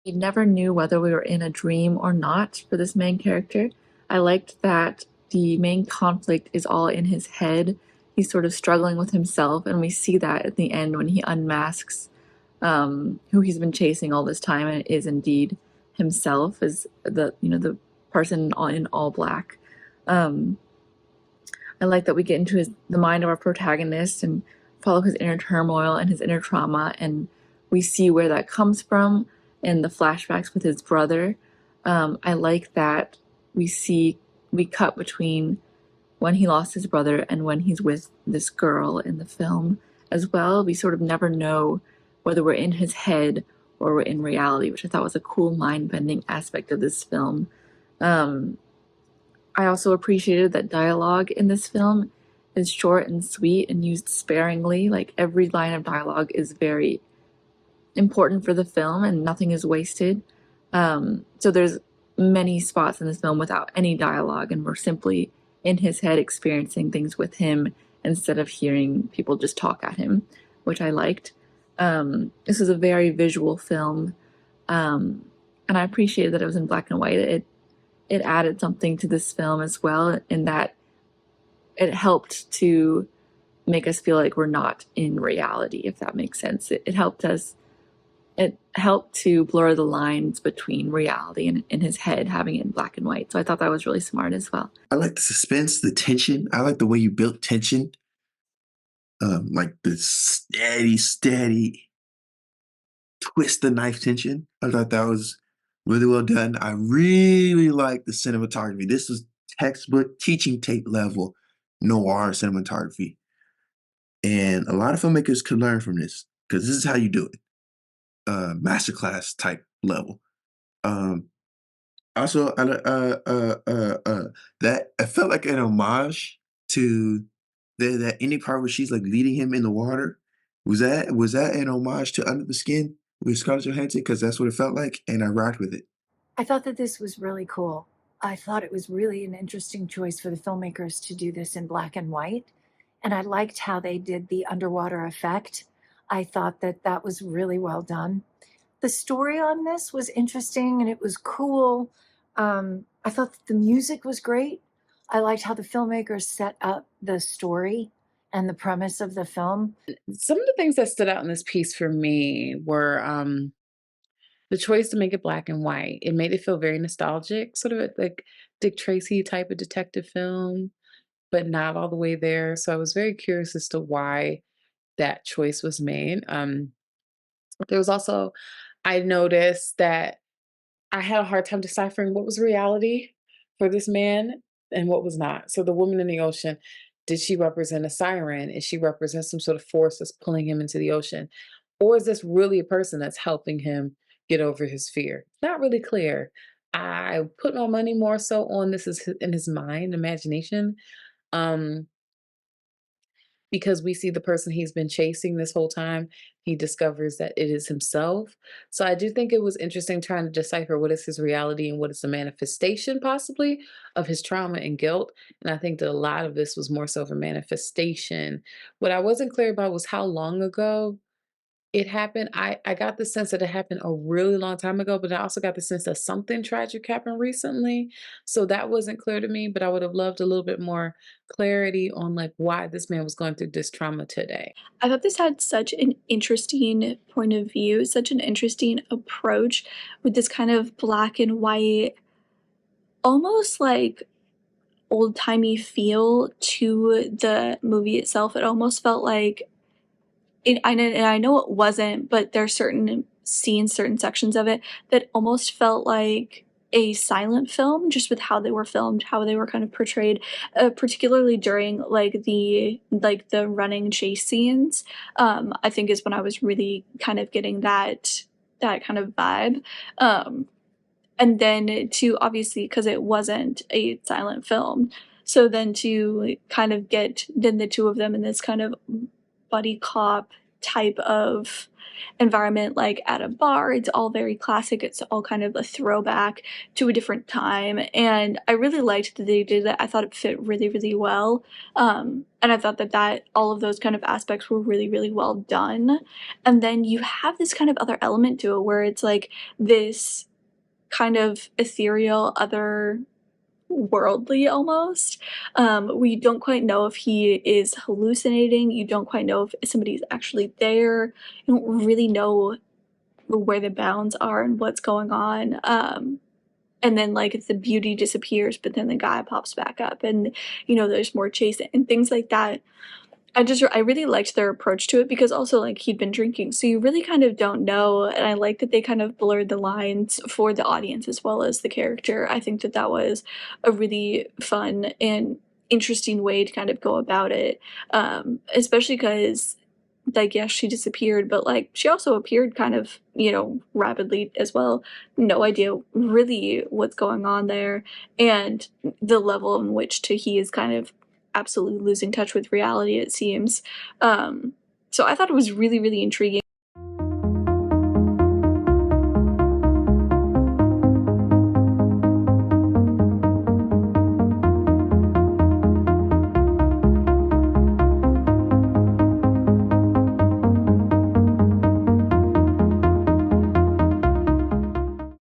We never knew whether we were in a dream or not for this main character. I liked that the main conflict is all in his head. He's sort of struggling with himself, and we see that at the end when he unmasks who he's been chasing all this time, and it is indeed himself, as the person in all black. Um, I like that we get into the mind of our protagonist and follow his inner turmoil and his inner trauma, and we see where that comes from in the flashbacks with his brother. I like that we cut between when he lost his brother and when he's with this girl in the film as well. We sort of never know whether we're in his head or we're in reality, which I thought was a cool mind bending aspect of this film. Um, I also appreciated that dialogue in this film is short and sweet and used sparingly. Like every line of dialogue is very important for the film and nothing is wasted. So there's many spots in this film without any dialogue, and we're simply in his head experiencing things with him instead of hearing people just talk at him, which I liked. This is a very visual film, and I appreciated that it was in black and white. It added something to this film as well, in that it helped to make us feel like we're not in reality, if that makes sense. It helped to blur the lines between reality and in his head, having it in black and white. So I thought that was really smart as well. I like the suspense, the tension. I like the way you built tension. Like the steady twist the knife tension. I thought that was really well done. I really like the cinematography. This was textbook teaching tape level noir cinematography. And a lot of filmmakers could learn from this because this is how you do it. Masterclass type level. Um, Also, that I felt like an homage to that ending part where she's like leading him in the water. Was that an homage to Under the Skin with Scarlett Johansson? Because that's what it felt like, and I rocked with it. I thought that this was really cool. I thought it was really an interesting choice for the filmmakers to do this in black and white. And I liked how they did the underwater effect. I thought that that was really well done. The story on this was interesting and it was cool. I thought that the music was great. I liked how the filmmakers set up the story and the premise of the film. Some of the things that stood out in this piece for me were the choice to make it black and white. It made it feel very nostalgic, sort of like Dick Tracy type of detective film, but not all the way there. So I was very curious as to why that choice was made. There was also, I noticed that I had a hard time deciphering what was reality for this man and what was not. So the woman in the ocean, did she represent a siren? Is she represent some sort of force that's pulling him into the ocean? Or is this really a person that's helping him get over his fear? Not really clear. I put my money more so on this is in his mind, imagination. Um, because we see the person he's been chasing this whole time, he discovers that it is himself. So I do think it was interesting trying to decipher what is his reality and what is the manifestation possibly of his trauma and guilt. And I think that a lot of this was more so of a manifestation. What I wasn't clear about was how long ago it happened. I got the sense that it happened a really long time ago, but I also got the sense that something tragic happened recently. So that wasn't clear to me, but I would have loved a little bit more clarity on like why this man was going through this trauma today. I thought this had such an interesting point of view, such an interesting approach with this kind of black and white, almost like old timey feel to the movie itself. It almost felt like and I know it wasn't, but there are certain scenes, certain sections of it that almost felt like a silent film, just with how they were filmed, how they were kind of portrayed, particularly during like the running chase scenes. I think is when I was really kind of getting that kind of vibe. And then to obviously because it wasn't a silent film, so then to kind of get then the two of them in this kind of buddy cop type of environment, like at a bar. It's all very classic. It's all kind of a throwback to a different time. And I really liked that they did that. I thought it fit really, really well. And I thought that all of those kind of aspects were really, really well done. And then you have this kind of other element to it where it's like this kind of ethereal, other worldly almost. We don't quite know if he is hallucinating. You don't quite know if somebody's actually there. You don't really know where the bounds are and what's going on. And then like the beauty disappears, but then the guy pops back up, and there's more chase and things like that. I really liked their approach to it because also like he'd been drinking, so you really kind of don't know, and I like that they kind of blurred the lines for the audience as well as the character. I think that was a really fun and interesting way to kind of go about it, especially because like yes, she disappeared, but like she also appeared kind of rapidly as well. No idea really what's going on there, and the level in which he is kind of absolutely losing touch with reality, it seems. So I thought it was really, really intriguing.